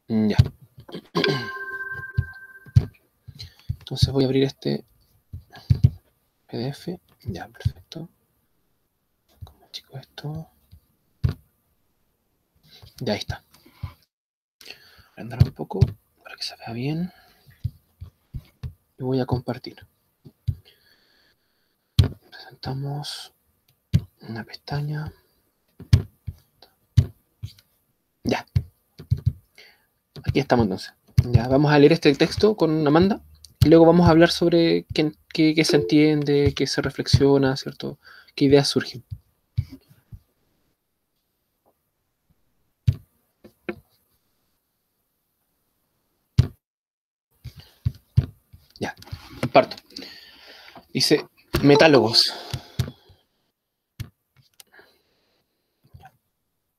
Ya. Entonces voy a abrir este PDF. Ya, perfecto. Como chico esto. Ya, ahí está. Voy a andar un poco para que se vea bien. Y voy a compartir. Presentamos una pestaña. Ya. Aquí estamos entonces. Ya, vamos a leer este texto con Amanda. Y luego vamos a hablar sobre qué se entiende, qué se reflexiona, ¿cierto? Qué ideas surgen. Ya, parto. Dice, metálogos.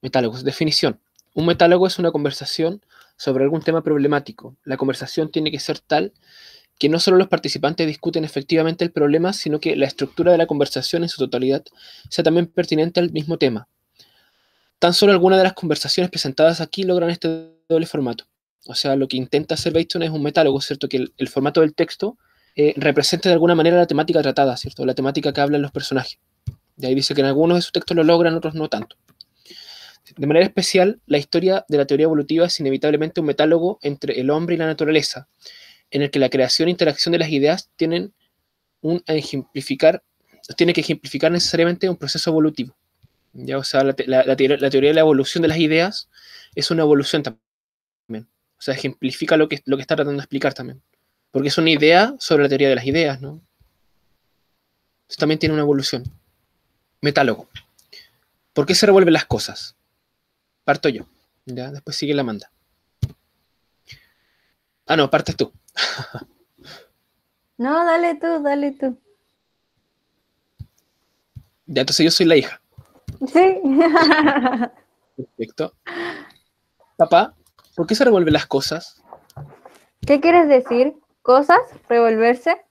Metálogos. Definición. Un metálogo es una conversación sobre algún tema problemático. La conversación tiene que ser tal que no solo los participantes discuten efectivamente el problema, sino que la estructura de la conversación en su totalidad sea también pertinente al mismo tema. Tan solo algunas de las conversaciones presentadas aquí logran este doble formato. O sea, lo que intenta hacer Bateson es un metálogo, ¿cierto? Que el formato del texto represente de alguna manera la temática tratada, ¿cierto? La temática que hablan los personajes. De ahí dice que en algunos de sus textos lo logran, otros no tanto. De manera especial, la historia de la teoría evolutiva es inevitablemente un metálogo entre el hombre y la naturaleza, en el que la creación e interacción de las ideas tiene que ejemplificar necesariamente un proceso evolutivo. ¿Ya? O sea, la teoría de la evolución de las ideas es una evolución también. O sea, ejemplifica lo que está tratando de explicar también. Porque es una idea sobre la teoría de las ideas, ¿no? Eso también tiene una evolución. Metálogo. ¿Por qué se revuelven las cosas? Parto yo. ¿Ya? Después sigue la Amanda. Ah, no, partes tú. No, dale tú, dale tú. Ya, entonces yo soy la hija. Sí. Perfecto. Papá, ¿por qué se revuelven las cosas? ¿Qué quieres decir? ¿Cosas? ¿Revolverse?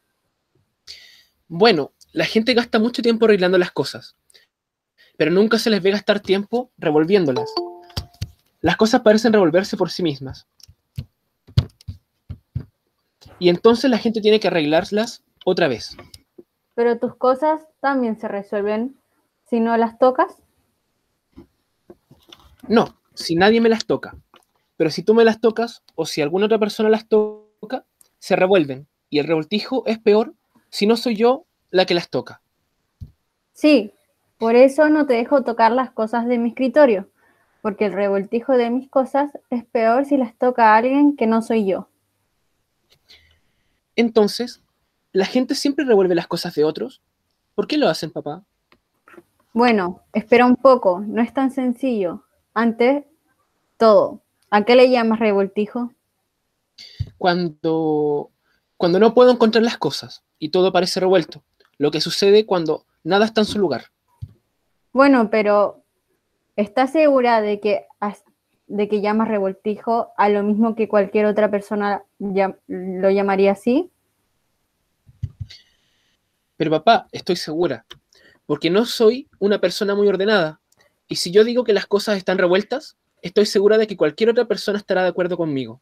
Bueno, la gente gasta mucho tiempo arreglando las cosas, pero nunca se les ve gastar tiempo revolviéndolas. Las cosas parecen revolverse por sí mismas. Y entonces la gente tiene que arreglarlas otra vez. Pero tus cosas también se resuelven si no las tocas. No, si nadie me las toca. Pero si tú me las tocas, o si alguna otra persona las toca, se revuelven. Y el revoltijo es peor si no soy yo la que las toca. Sí, por eso no te dejo tocar las cosas de mi escritorio, porque el revoltijo de mis cosas es peor si las toca a alguien que no soy yo. Entonces, la gente siempre revuelve las cosas de otros. ¿Por qué lo hacen, papá? Bueno, espera un poco, no es tan sencillo. Antes, todo. ¿A qué le llamas revoltijo? Cuando, cuando no puedo encontrar las cosas y todo parece revuelto. Lo que sucede cuando nada está en su lugar. Bueno, pero ¿estás segura de que llamas revoltijo a lo mismo que cualquier otra persona lo llamaría así? Pero papá, estoy segura, porque no soy una persona muy ordenada. Y si yo digo que las cosas están revueltas, estoy segura de que cualquier otra persona estará de acuerdo conmigo.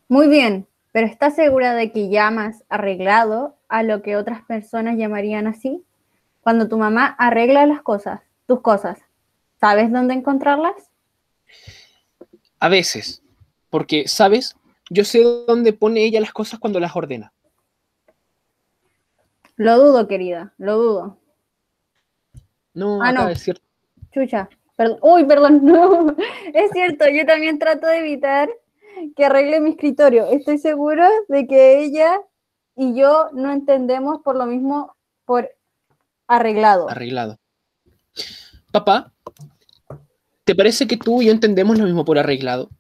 Muy bien, pero ¿estás segura de que llamas arreglado a lo que otras personas llamarían así? Cuando tu mamá arregla las cosas, tus cosas, ¿sabes dónde encontrarlas? A veces, porque, ¿sabes? Yo sé dónde pone ella las cosas cuando las ordena. Lo dudo, querida, lo dudo. No, Ah, acá no, es cierto. chucha. Uy, perdón, no. Es cierto, yo también trato de evitar que arregle mi escritorio. Estoy segura de que ella y yo no entendemos por lo mismo por arreglado. Arreglado. Papá, ¿te parece que tú y yo entendemos lo mismo por arreglado?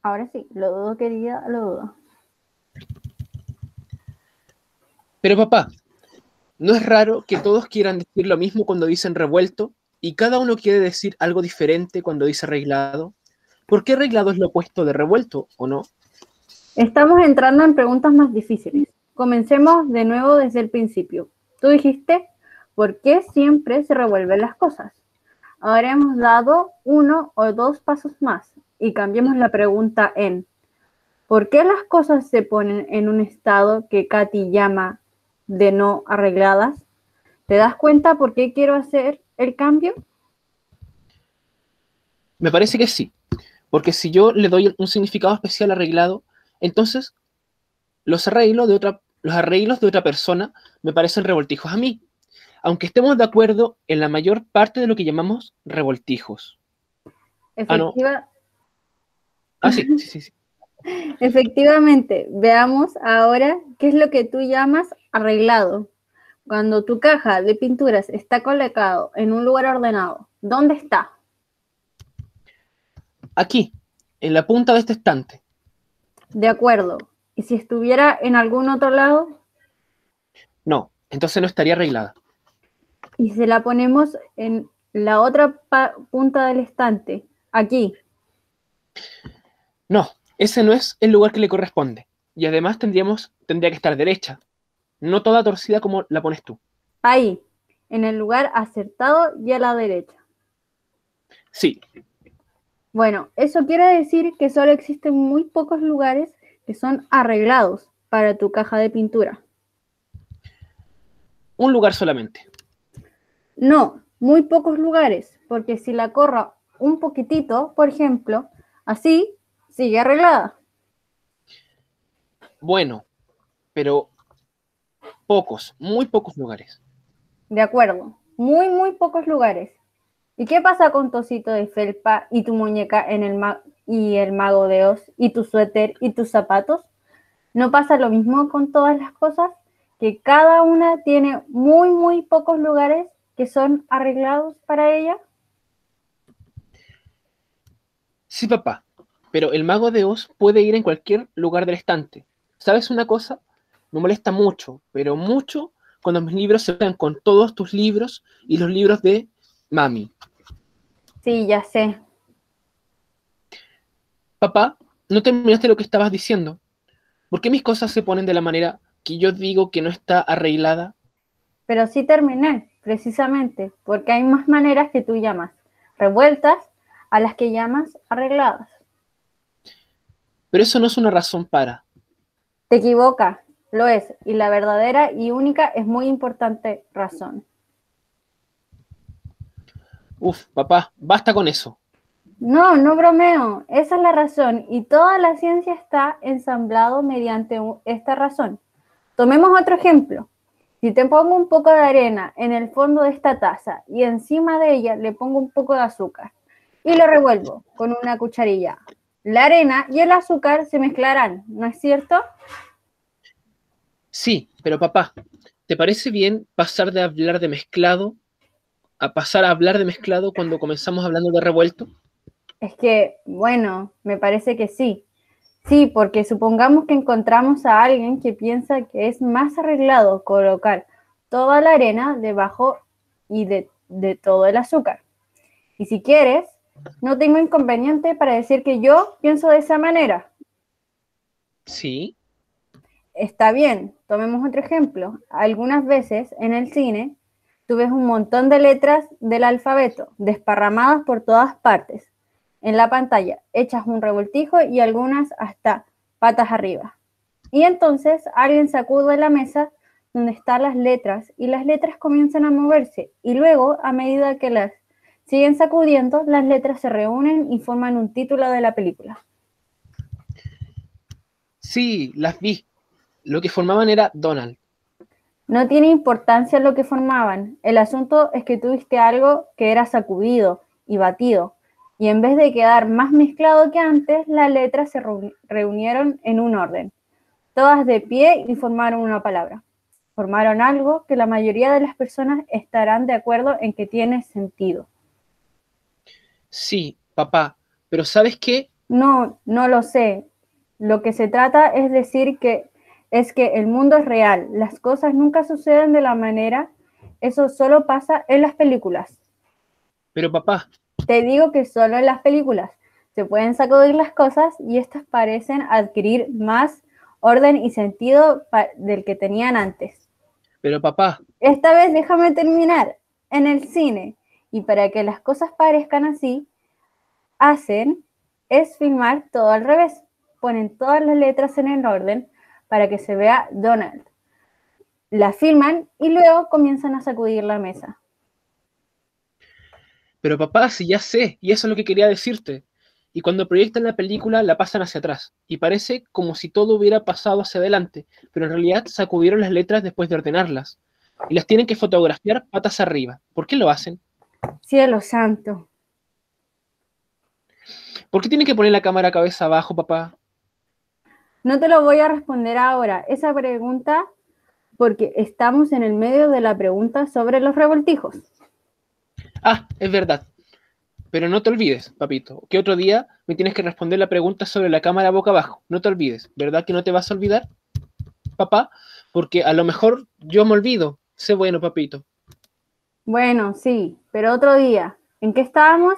Ahora sí, lo dudo, querida, lo dudo. Pero papá, ¿no es raro que todos quieran decir lo mismo cuando dicen revuelto y cada uno quiere decir algo diferente cuando dice arreglado? ¿Por qué arreglado es lo opuesto de revuelto o no? Estamos entrando en preguntas más difíciles. Comencemos de nuevo desde el principio. Tú dijiste, ¿por qué siempre se revuelven las cosas? Ahora hemos dado 1 o 2 pasos más y cambiemos la pregunta en ¿por qué las cosas se ponen en un estado que Katy llama de no arregladas? ¿Te das cuenta por qué quiero hacer el cambio? Me parece que sí, porque si yo le doy un significado especial arreglado, entonces los arreglos de otra persona me parecen revoltijos a mí, aunque estemos de acuerdo en la mayor parte de lo que llamamos revoltijos. Ah, no. Efectiva, Ah, sí, sí, sí, sí. Efectivamente, veamos ahora qué es lo que tú llamas arreglado. Cuando tu caja de pinturas está colocado en un lugar ordenado, ¿dónde está? Aquí, en la punta de este estante. De acuerdo. ¿Y si estuviera en algún otro lado? No, entonces no estaría arreglada. Y si la ponemos en la otra punta del estante, aquí. No, ese no es el lugar que le corresponde. Y además tendría que estar derecha, no toda torcida como la pones tú. Ahí, en el lugar acertado y a la derecha. Sí, Bueno, eso quiere decir que solo existen muy pocos lugares que son arreglados para tu caja de pintura. un lugar solamente. No, muy pocos lugares, porque si la corro un poquitito, por ejemplo, así, sigue arreglada. Bueno, pero pocos, muy pocos lugares. De acuerdo, muy pocos lugares. ¿Y qué pasa con tu osito de felpa y tu muñeca en y el mago de Oz y tu suéter y tus zapatos? ¿No pasa lo mismo con todas las cosas? Que cada una tiene muy pocos lugares que son arreglados para ella. Sí, papá, pero el mago de Oz puede ir en cualquier lugar del estante. ¿Sabes una cosa? Me molesta mucho, pero mucho, cuando mis libros se pegan con todos tus libros y los libros de mami. Sí, ya sé. Papá, ¿no terminaste lo que estabas diciendo? ¿Por qué mis cosas se ponen de la manera que yo digo que no está arreglada? Pero sí terminé, precisamente, porque hay más maneras que tú llamas revueltas a las que llamas arregladas. Pero eso no es una razón para. Te equivocas, lo es, y la verdadera y única es muy importante razón. Uf, papá, basta con eso. No, no bromeo, esa es la razón, y toda la ciencia está ensamblado mediante esta razón. Tomemos otro ejemplo. Si te pongo un poco de arena en el fondo de esta taza y encima de ella le pongo un poco de azúcar y lo revuelvo con una cucharilla, la arena y el azúcar se mezclarán, ¿no es cierto? Sí, pero papá, ¿te parece bien pasar de hablar de mezclado a pasar a hablar de mezclado cuando comenzamos hablando de revuelto? Es que, bueno, me parece que sí. Sí, porque supongamos que encontramos a alguien que piensa que es más arreglado colocar toda la arena debajo y de todo el azúcar. Y si quieres, no tengo inconveniente para decir que yo pienso de esa manera. Sí, Está bien, tomemos otro ejemplo. Algunas veces en el cine tú ves un montón de letras del alfabeto desparramadas por todas partes en la pantalla, hechas un revoltijo y algunas hasta patas arriba. Y entonces alguien sacude la mesa donde están las letras y las letras comienzan a moverse y luego a medida que las siguen sacudiendo, las letras se reúnen y forman un título de la película. sí, las vi. Lo que formaban era Donald. No tiene importancia lo que formaban. El asunto es que tuviste algo que era sacudido y batido. Y en vez de quedar más mezclado que antes, las letras se reunieron en un orden, todas de pie y formaron una palabra. Formaron algo que la mayoría de las personas estarán de acuerdo en que tiene sentido. Sí, papá, pero ¿sabes qué? No, no lo sé. Lo que se trata es decir que es que el mundo es real. Las cosas nunca suceden de la manera. Eso solo pasa en las películas. Pero papá, Te digo que solo en las películas se pueden sacudir las cosas y estas parecen adquirir más orden y sentido del que tenían antes. pero papá, Esta vez déjame terminar. En el cine Y para que las cosas parezcan así, hacen es filmar todo al revés. Ponen todas las letras en el orden para que se vea Donald. La filman y luego comienzan a sacudir la mesa. Pero papá, si ya sé, y eso es lo que quería decirte. Y cuando proyectan la película, la pasan hacia atrás. Y parece como si todo hubiera pasado hacia adelante, pero en realidad sacudieron las letras después de ordenarlas. Y las tienen que fotografiar patas arriba. ¿Por qué lo hacen? Cielo santo. ¿Por qué tienen que poner la cámara cabeza abajo, papá? No te lo voy a responder ahora, esa pregunta, porque estamos en el medio de la pregunta sobre los revoltijos. Ah, es verdad. Pero no te olvides, papito, que otro día me tienes que responder la pregunta sobre la cámara boca abajo. No te olvides, ¿verdad que no te vas a olvidar, papá? Porque a lo mejor yo me olvido. Sé bueno, papito. Bueno, sí, pero otro día. ¿En qué estábamos?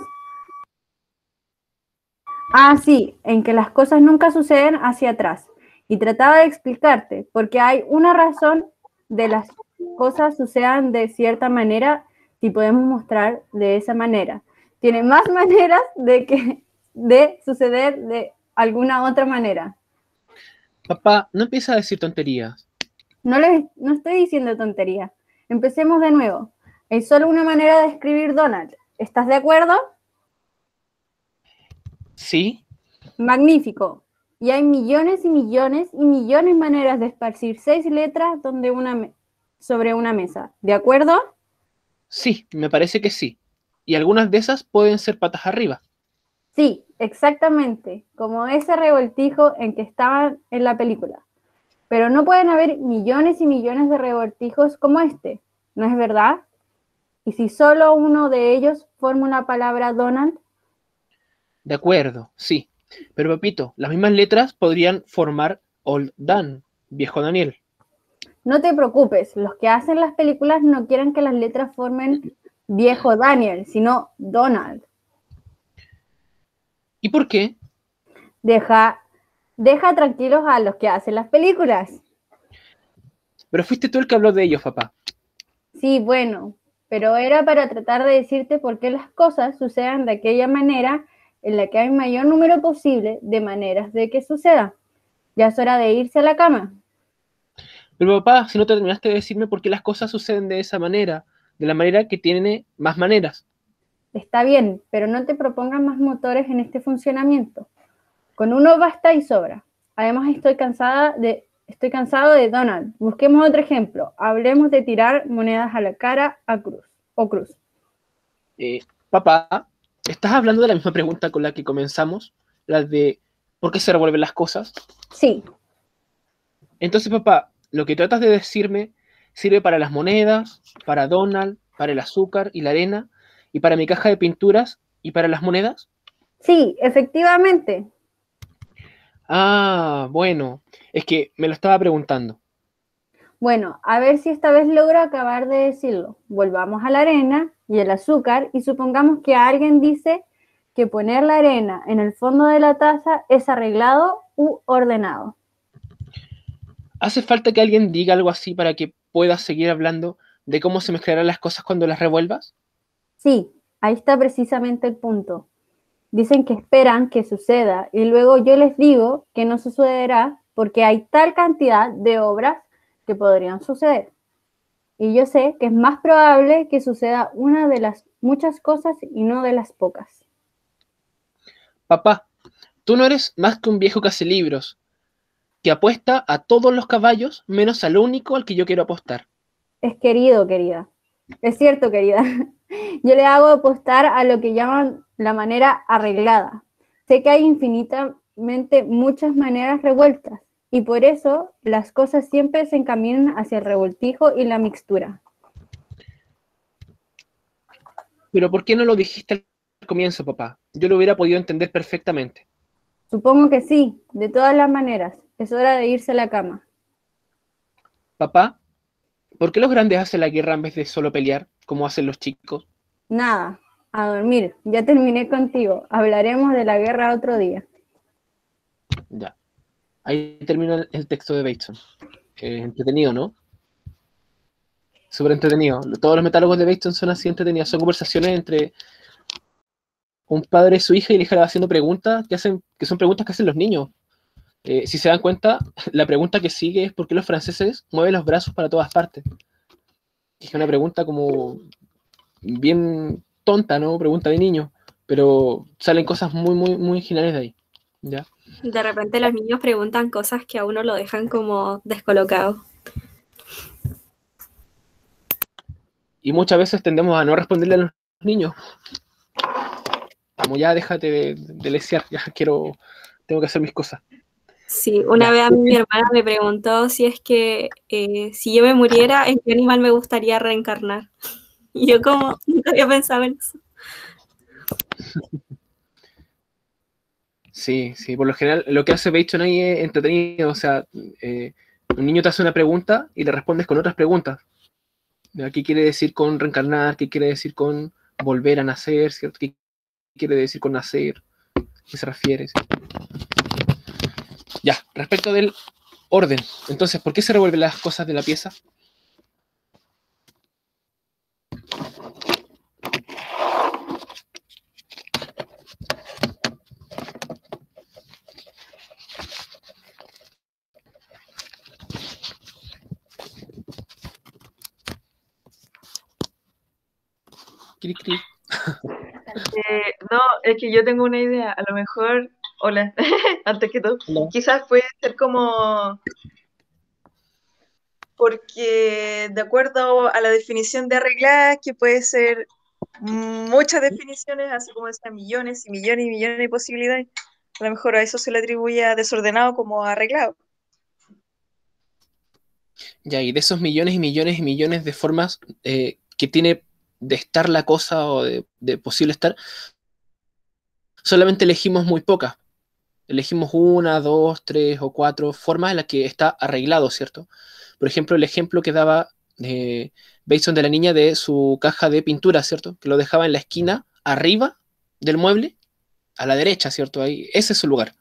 Ah, sí, en que las cosas nunca suceden hacia atrás. Y trataba de explicarte, porque hay una razón de las cosas sucedan de cierta manera si podemos mostrar de esa manera. Tiene más maneras de suceder de alguna otra manera. Papá, no empieza a decir tonterías. No estoy diciendo tontería. Empecemos de nuevo. Hay solo una manera de escribir Donald. ¿Estás de acuerdo? ¿Sí? Magnífico. Y hay millones y millones y millones de maneras de esparcir 6 letras sobre una mesa. ¿De acuerdo? Sí, me parece que sí. Y algunas de esas pueden ser patas arriba. Sí, exactamente. Como ese revoltijo en que estaban en la película. Pero no pueden haber millones y millones de revoltijos como este. ¿No es verdad? Y si solo uno de ellos forma una palabra Donald, De acuerdo, sí. Pero papito, las mismas letras podrían formar Old Dan, viejo Daniel. no te preocupes, los que hacen las películas no quieren que las letras formen viejo Daniel, sino Donald. ¿Y por qué? Deja, deja tranquilos a los que hacen las películas. Pero fuiste tú el que habló de ellos, papá. Sí, bueno, pero era para tratar de decirte por qué las cosas sucedan de aquella manera en la que hay mayor número posible de maneras de que suceda. Ya es hora de irse a la cama. Pero papá, si no te terminaste de decirme por qué las cosas suceden de esa manera, de la manera que tiene más maneras. Está bien, pero no te propongas más motores en este funcionamiento. Con uno basta y sobra. Además, estoy cansado de Donald. Busquemos otro ejemplo. Hablemos de tirar monedas a la cara a cruz o cruz. Papá, ¿estás hablando de la misma pregunta con la que comenzamos? La de ¿por qué se revuelven las cosas? Sí, Entonces, papá, lo que tratas de decirme sirve para las monedas, para Donald, para el azúcar y la arena, y para mi caja de pinturas y para las monedas. sí, efectivamente. Ah, bueno, es que me lo estaba preguntando. Bueno, a ver si esta vez logro acabar de decirlo. Volvamos a la arena y el azúcar y supongamos que alguien dice que poner la arena en el fondo de la taza es arreglado u ordenado. ¿Hace falta que alguien diga algo así para que puedas seguir hablando de cómo se mezclarán las cosas cuando las revuelvas? Sí, ahí está precisamente el punto. Dicen que esperan que suceda y luego yo les digo que no sucederá porque hay tal cantidad de obras que podrían suceder. Y yo sé que es más probable que suceda una de las muchas cosas y no de las pocas. Papá, tú no eres más que un viejo libros que apuesta a todos los caballos menos al único al que yo quiero apostar. Es querido, querida. Es cierto, querida. Yo le hago apostar a lo que llaman la manera arreglada. Sé que hay infinitamente muchas maneras revueltas y por eso las cosas siempre se encaminan hacia el revoltijo y la mixtura. Pero ¿por qué no lo dijiste al comienzo, papá? Yo lo hubiera podido entender perfectamente. Supongo que sí, de todas las maneras. Es hora de irse a la cama. Papá, ¿por qué los grandes hacen la guerra en vez de solo pelear, como hacen los chicos? Nada, a dormir. Ya terminé contigo. Hablaremos de la guerra otro día. Ya. Ahí termina el texto de Bateson. Entretenido, ¿no? súper entretenido. Todos los metálogos de Bateson son así entretenidos. Son conversaciones entre un padre y su hija y la hija le va haciendo preguntas que son preguntas que hacen los niños. Si se dan cuenta, la pregunta que sigue es ¿por qué los franceses mueven los brazos para todas partes? Es una pregunta como bien tonta, ¿no? Pregunta de niño, pero salen cosas muy, muy, muy geniales de ahí. ¿Ya? De repente los niños preguntan cosas que a uno lo dejan como descolocado. Y muchas veces tendemos a no responderle a los niños. Como ya déjate de lesear, ya tengo que hacer mis cosas. Sí, una vez a mí mi hermana me preguntó si es que si yo me muriera, ¿en qué animal me gustaría reencarnar? Y yo como nunca había pensado en eso. Sí, por lo general lo que hace Bateson ahí es entretenido, o sea, un niño te hace una pregunta y le respondes con otras preguntas. ¿Qué quiere decir con reencarnar? ¿Qué quiere decir con volver a nacer? ¿Cierto? ¿Qué quiere decir con nacer? ¿Qué se refiere? ¿Cierto? Ya, respecto del orden. Entonces, ¿por qué se revuelven las cosas de la pieza? Cric, cric. No, es que yo tengo una idea. A lo mejor, hola, antes que todo, Hola. quizás puede ser como porque de acuerdo a la definición de arreglar, que puede ser muchas definiciones, así como decía, millones y millones y millones de posibilidades, a lo mejor a eso se le atribuye a desordenado como a arreglado. Ya, y de esos millones y millones y millones de formas que tiene de estar la cosa o de posible estar, solamente elegimos muy pocas. Elegimos una, dos, tres o cuatro formas en las que está arreglado, ¿cierto? Por ejemplo, el ejemplo que daba Bateson de la niña de su caja de pintura, ¿cierto? Que lo dejaba en la esquina arriba del mueble, a la derecha, ¿cierto? Ahí, ese es su lugar.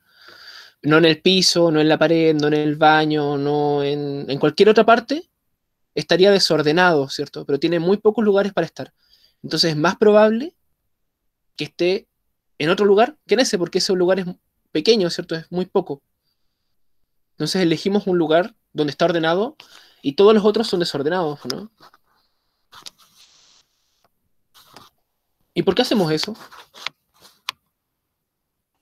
No en el piso, no en la pared, no en el baño, no en cualquier otra parte, estaría desordenado, ¿cierto? Pero tiene muy pocos lugares para estar. Entonces es más probable que esté en otro lugar que en ese, porque ese lugar es pequeño, ¿cierto? Es muy poco. Entonces elegimos un lugar donde está ordenado y todos los otros son desordenados, ¿no? ¿Y por qué hacemos eso?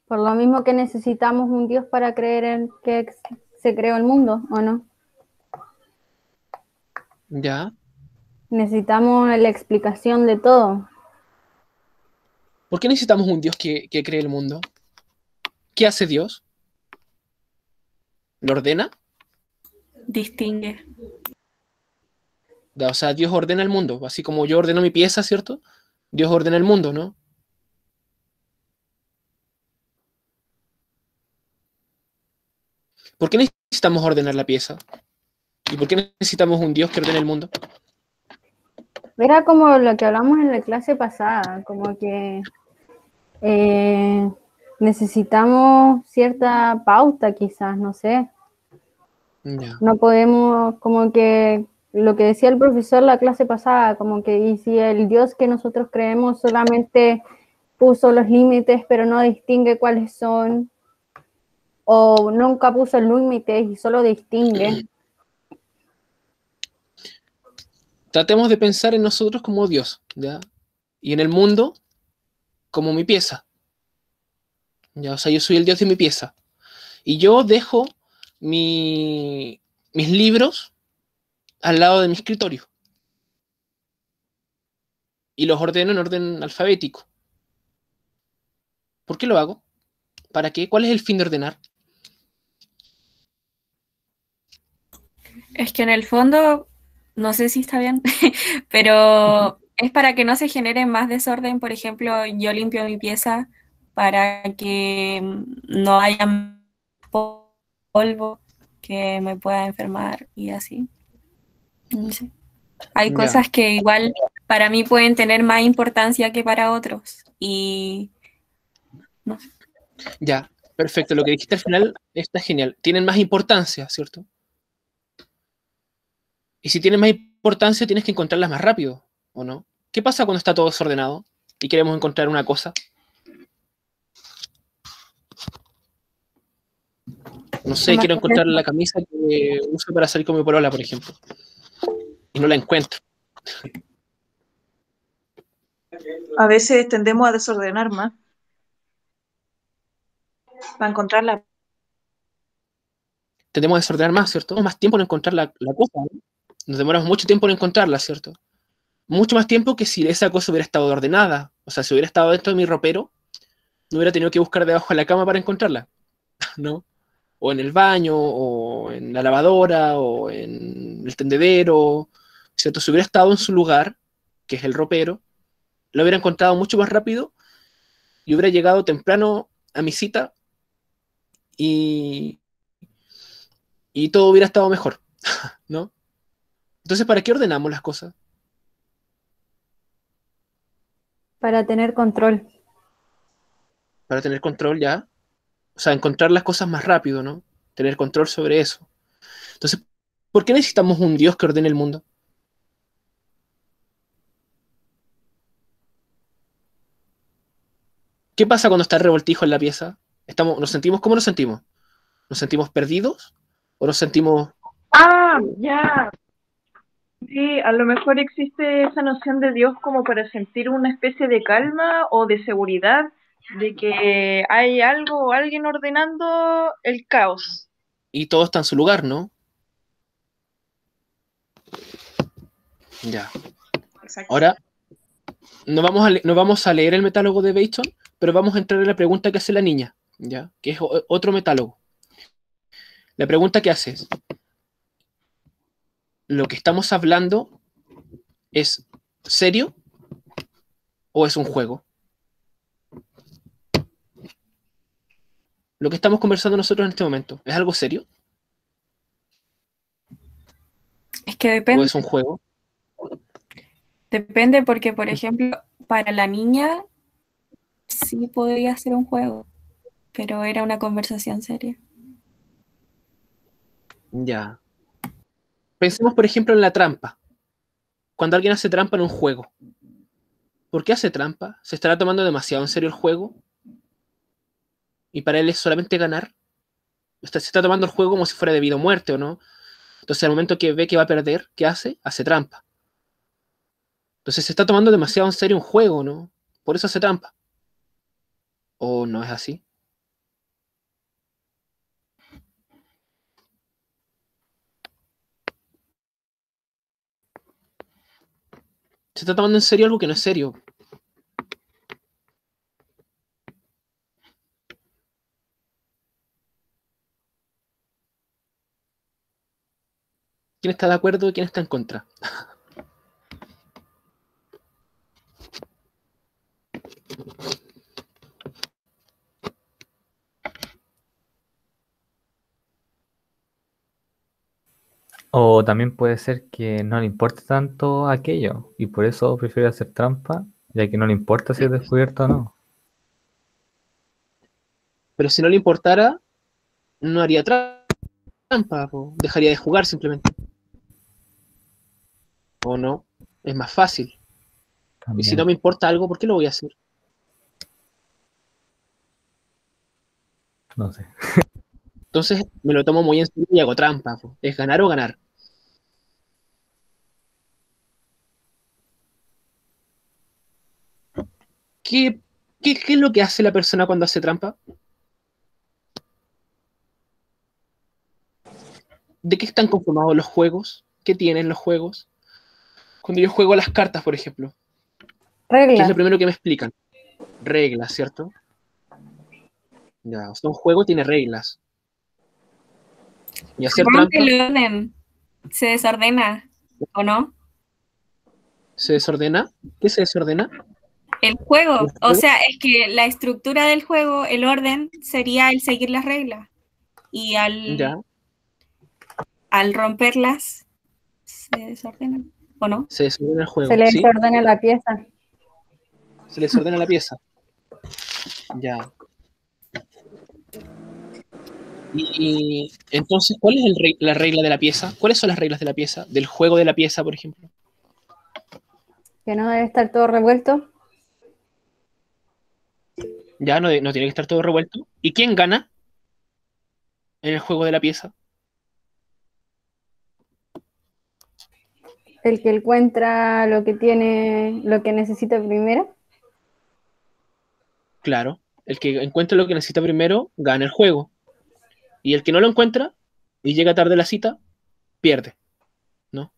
Por lo mismo que necesitamos un Dios para creer en que se creó el mundo, ¿o no? Ya. Necesitamos la explicación de todo. ¿Por qué necesitamos un Dios que cree el mundo? ¿Qué hace Dios? ¿Lo ordena? Distingue. O sea, Dios ordena el mundo, así como yo ordeno mi pieza, ¿cierto? Dios ordena el mundo, ¿no? ¿Por qué necesitamos ordenar la pieza? ¿Y por qué necesitamos un Dios que ordene el mundo? Era como lo que hablamos en la clase pasada, como que necesitamos cierta pauta quizás, no sé. Ya. No podemos, como que lo que decía el profesor la clase pasada, como que y si el Dios que nosotros creemos solamente puso los límites, pero no distingue cuáles son, o nunca puso límites y solo distingue. Tratemos de pensar en nosotros como Dios, ¿ya? Y en el mundo como mi pieza. ¿Ya? O sea, yo soy el Dios de mi pieza. Y yo dejo mis libros al lado de mi escritorio. Y los ordeno en orden alfabético. ¿Por qué lo hago? ¿Para qué? ¿Cuál es el fin de ordenar? Es que en el fondo, no sé si está bien, pero es para que no se genere más desorden. Por ejemplo, yo limpio mi pieza para que no haya polvo que me pueda enfermar y así. No sé. Hay Ya. cosas que igual para mí pueden tener más importancia que para otros. Y no sé. Ya, perfecto. Lo que dijiste al final está genial. Tienen más importancia, ¿cierto? Y si tienen más importancia tienes que encontrarlas más rápido, ¿o no? ¿Qué pasa cuando está todo desordenado y queremos encontrar una cosa? No sé, quiero encontrar la camisa que uso para salir con mi polola, por ejemplo. Y no la encuentro. A veces tendemos a desordenar más para encontrarla. Tendemos a desordenar más, ¿cierto? Más tiempo en encontrar la cosa, ¿no? Nos demoramos mucho tiempo en encontrarla, ¿cierto? Mucho más tiempo que si esa cosa hubiera estado ordenada. O sea, si hubiera estado dentro de mi ropero, no hubiera tenido que buscar debajo de la cama para encontrarla, ¿no? O en el baño, o en la lavadora, o en el tendedero, ¿cierto? Si hubiera estado en su lugar, que es el ropero, lo hubiera encontrado mucho más rápido y hubiera llegado temprano a mi cita y todo hubiera estado mejor, ¿no? Entonces, ¿para qué ordenamos las cosas? Para tener control. Para tener control ya. O sea, encontrar las cosas más rápido, ¿no? Tener control sobre eso. Entonces, ¿por qué necesitamos un Dios que ordene el mundo? ¿Qué pasa cuando está el revoltijo en la pieza? ¿Nos sentimos, cómo nos sentimos? ¿Nos sentimos perdidos? ¿O nos sentimos... Ah, ya. Sí, a lo mejor existe esa noción de Dios como para sentir una especie de calma o de seguridad de que hay algo o alguien ordenando el caos. y todo está en su lugar, ¿no? Ya. Exacto. Ahora, no vamos a leer el metálogo de Bacon, pero vamos a entrar en la pregunta que hace la niña, ¿ya? Que es otro metálogo. La pregunta que hace es, ¿lo que estamos hablando es serio o es un juego? Lo que estamos conversando nosotros en este momento, ¿es algo serio Es que o depende, es un juego? depende porque, por ejemplo, para la niña sí podría ser un juego, pero era una conversación seria. Ya. Pensemos, por ejemplo, en la trampa. Cuando alguien hace trampa en un juego. ¿Por qué hace trampa? ¿Se estará tomando demasiado en serio el juego? ¿Y para él es solamente ganar? Se está tomando el juego como si fuera de vida o muerte, ¿o no? Entonces, al momento que ve que va a perder, ¿qué hace? Hace trampa. Entonces, se está tomando demasiado en serio un juego, ¿no? Por eso hace trampa. ¿O no es así? Se está tomando en serio algo que no es serio. ¿Quién está de acuerdo y quién está en contra? O también puede ser que no le importe tanto aquello y por eso prefiere hacer trampa, ya que no le importa si es descubierto o no. Pero si no le importara, no haría trampa, po. Dejaría de jugar simplemente. ¿O no? Es más fácil. Y si También. no me importa algo, ¿por qué lo voy a hacer? No sé. Entonces me lo tomo muy en serio y hago trampa, po. Es ganar o ganar. ¿Qué, qué es lo que hace la persona cuando hace trampa? ¿De qué están conformados los juegos? ¿Qué tienen los juegos? Cuando yo juego a las cartas, por ejemplo, ¿qué es Reglas. lo primero que me explican? Reglas, ¿cierto? Ya, o sea, un juego tiene reglas. Y hacer Rompe trampa el orden, se desordena, ¿o no? se desordena. ¿Qué se desordena? El juego, ¿El o juego? sea, es que la estructura del juego, el orden, sería el seguir las reglas. Y Ya, al romperlas, se desordenan, ¿o no? se desordena el Se juego, le ¿sí? desordena la pieza. Se le desordena la pieza. Ya. Y entonces, ¿cuál es la regla de la pieza? ¿Cuáles son las reglas de la pieza? Del juego de la pieza, por ejemplo. Que no debe estar todo revuelto. Ya no tiene que estar todo revuelto. ¿Y quién gana en el juego de la pieza? El que encuentra lo que tiene, lo que necesita primero. Claro, el que encuentre lo que necesita primero gana el juego. Y el que no lo encuentra y llega tarde a la cita, pierde, ¿no?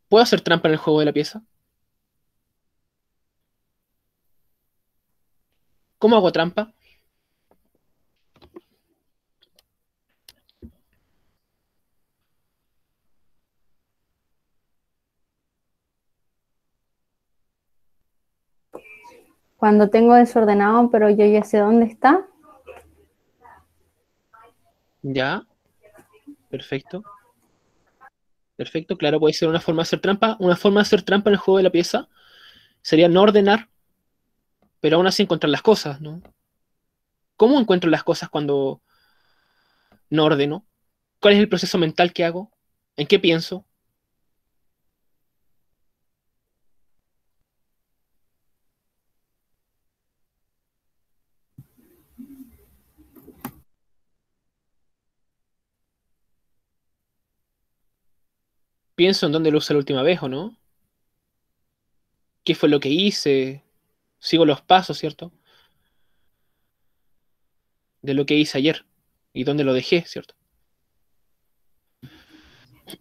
¿Puedo hacer trampa en el juego de la pieza? ¿Cómo hago trampa? Cuando tengo desordenado, pero yo ya sé dónde está. Ya, perfecto. Perfecto, claro, puede ser una forma de hacer trampa. Una forma de hacer trampa en el juego de la pieza sería no ordenar, pero aún así encontrar las cosas, ¿no? ¿Cómo encuentro las cosas cuando no ordeno? ¿Cuál es el proceso mental que hago? ¿En qué pienso? Pienso en dónde lo usé la última vez, ¿o no? ¿Qué fue lo que hice? Sigo los pasos, ¿cierto? De lo que hice ayer y dónde lo dejé, ¿cierto?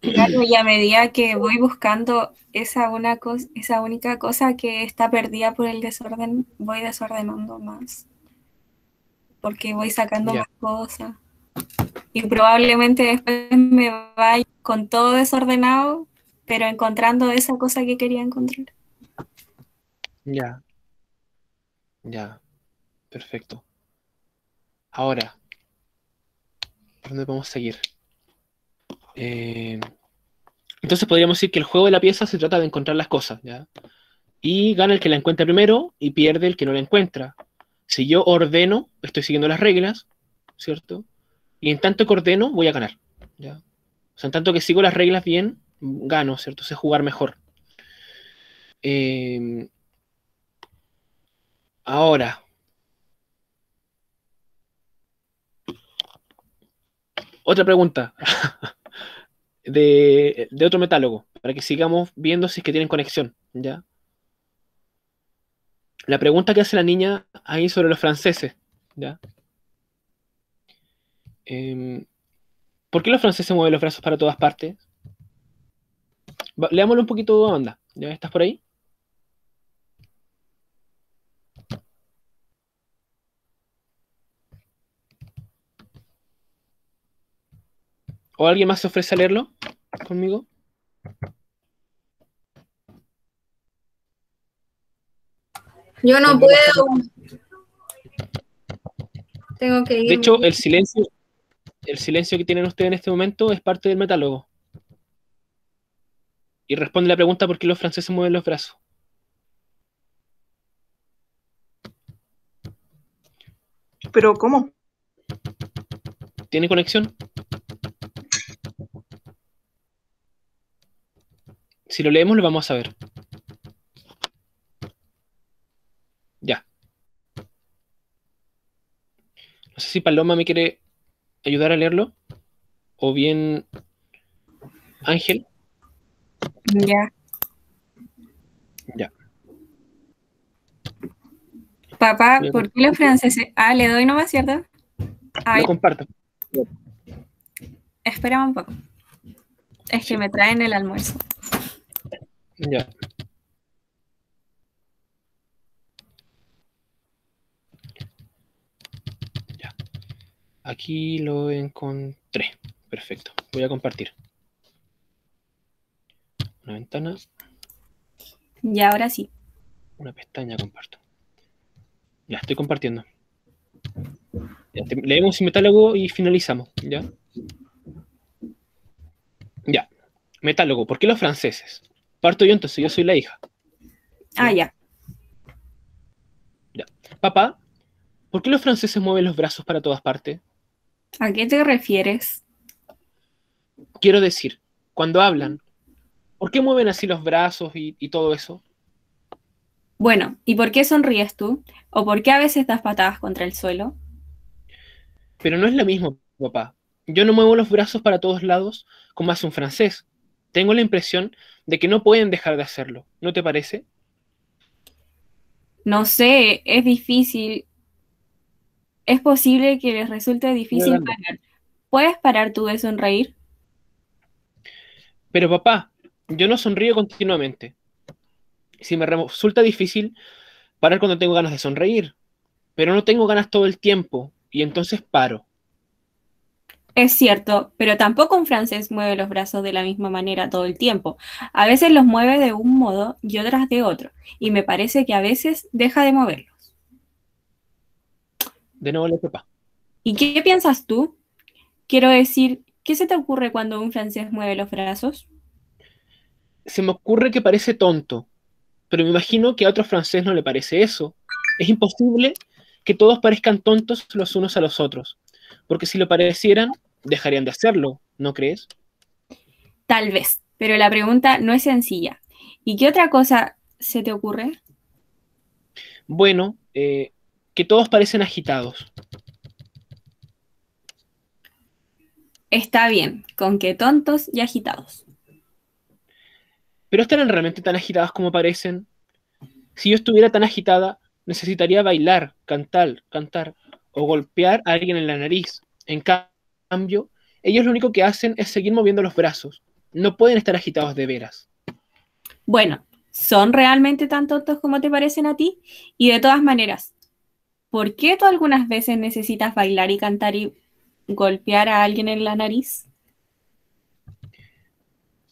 Claro, y a medida que voy buscando esa única cosa que está perdida por el desorden, voy desordenando más, porque voy sacando Ya, más cosas. Y probablemente después me vaya con todo desordenado, pero encontrando esa cosa que quería encontrar. ya, ya, perfecto. Ahora, ¿por dónde podemos seguir? Eh, entonces podríamos decir que el juego de la pieza se trata de encontrar las cosas, ¿ya? Y gana el que la encuentra primero y pierde el que no la encuentra. Si yo ordeno, estoy siguiendo las reglas, ¿cierto? Y en tanto que ordeno, voy a ganar, ¿ya? O sea, en tanto que sigo las reglas bien, gano, ¿cierto? Sé jugar mejor. Eh, ahora, otra pregunta de otro metálogo, para que sigamos viendo si es que tienen conexión, ¿ya? La pregunta que hace la niña ahí sobre los franceses, ¿ya? Eh, ¿Por qué los franceses mueven los brazos para todas partes? Leámoslo un poquito de onda. ¿Ya estás por ahí? ¿O alguien más se ofrece a leerlo conmigo? Yo no Vuelvo a pasar. puedo, tengo que De irme. hecho, el silencio que tienen ustedes en este momento es parte del metálogo. Y responde la pregunta por qué los franceses mueven los brazos. Pero ¿cómo? ¿Tiene conexión? Si lo leemos, lo vamos a ver. Ya. No sé si Paloma me quiere ayudar a leerlo. O bien Ángel. Ya. Ya. Papá, Voy a ¿por qué los franceses? Ah, le doy nomás, ¿cierto? Ay, Lo comparto. espera un poco. Es que Sí. me traen el almuerzo. Ya. Ya. Aquí lo encontré. Perfecto. Voy a compartir. Una ventana, Y ahora sí. una pestaña, comparto. Ya, estoy compartiendo. Ya, leemos el metálogo y finalizamos. ¿Ya? Ya. Metálogo, ¿por qué los franceses? Parto yo entonces, yo soy la hija. Ah, ¿Ya? ya. Ya. Papá, ¿por qué los franceses mueven los brazos para todas partes? ¿A qué te refieres? Quiero decir, cuando hablan, ¿por qué mueven así los brazos y todo eso? Bueno, ¿y por qué sonríes tú? ¿O por qué a veces das patadas contra el suelo? Pero no es lo mismo, papá. Yo no muevo los brazos para todos lados como hace un francés. Tengo la impresión de que no pueden dejar de hacerlo. ¿No te parece? No sé, es difícil. Es posible que les resulte Estoy difícil hablando. parar. ¿Puedes parar tú de sonreír? Pero papá, yo no sonrío continuamente. Si me resulta difícil parar cuando tengo ganas de sonreír, pero no tengo ganas todo el tiempo y entonces paro. Es cierto, pero tampoco un francés mueve los brazos de la misma manera todo el tiempo. A veces los mueve de un modo y otras de otro, y me parece que a veces deja de moverlos. De nuevo, papá. ¿Y qué piensas tú? Quiero decir, ¿qué se te ocurre cuando un francés mueve los brazos? Se me ocurre que parece tonto, pero me imagino que a otro francés no le parece eso. Es imposible que todos parezcan tontos los unos a los otros, porque si lo parecieran, dejarían de hacerlo, ¿no crees? Tal vez, pero la pregunta no es sencilla. ¿Y qué otra cosa se te ocurre? Bueno, que todos parecen agitados. Está bien, con que tontos y agitados. ¿Pero estarán realmente tan agitadas como parecen? Si yo estuviera tan agitada, necesitaría bailar, cantar o golpear a alguien en la nariz. En cambio, ellos lo único que hacen es seguir moviendo los brazos. No pueden estar agitados de veras. Bueno, ¿son realmente tan tontos como te parecen a ti? Y de todas maneras, ¿por qué tú algunas veces necesitas bailar y cantar y golpear a alguien en la nariz?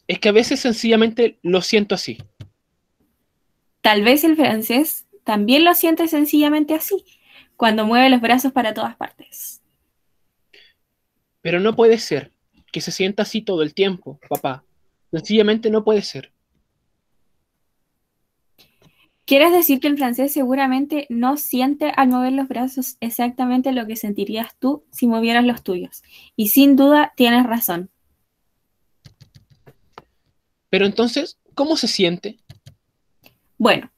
Es que a veces sencillamente lo siento así. Tal vez el francés también lo siente sencillamente así, cuando mueve los brazos para todas partes. Pero no puede ser que se sienta así todo el tiempo, papá. Sencillamente no puede ser. ¿Quieres decir que el francés seguramente no siente al mover los brazos exactamente lo que sentirías tú si movieras los tuyos? Y sin duda tienes razón. Pero entonces, ¿cómo se siente? Bueno,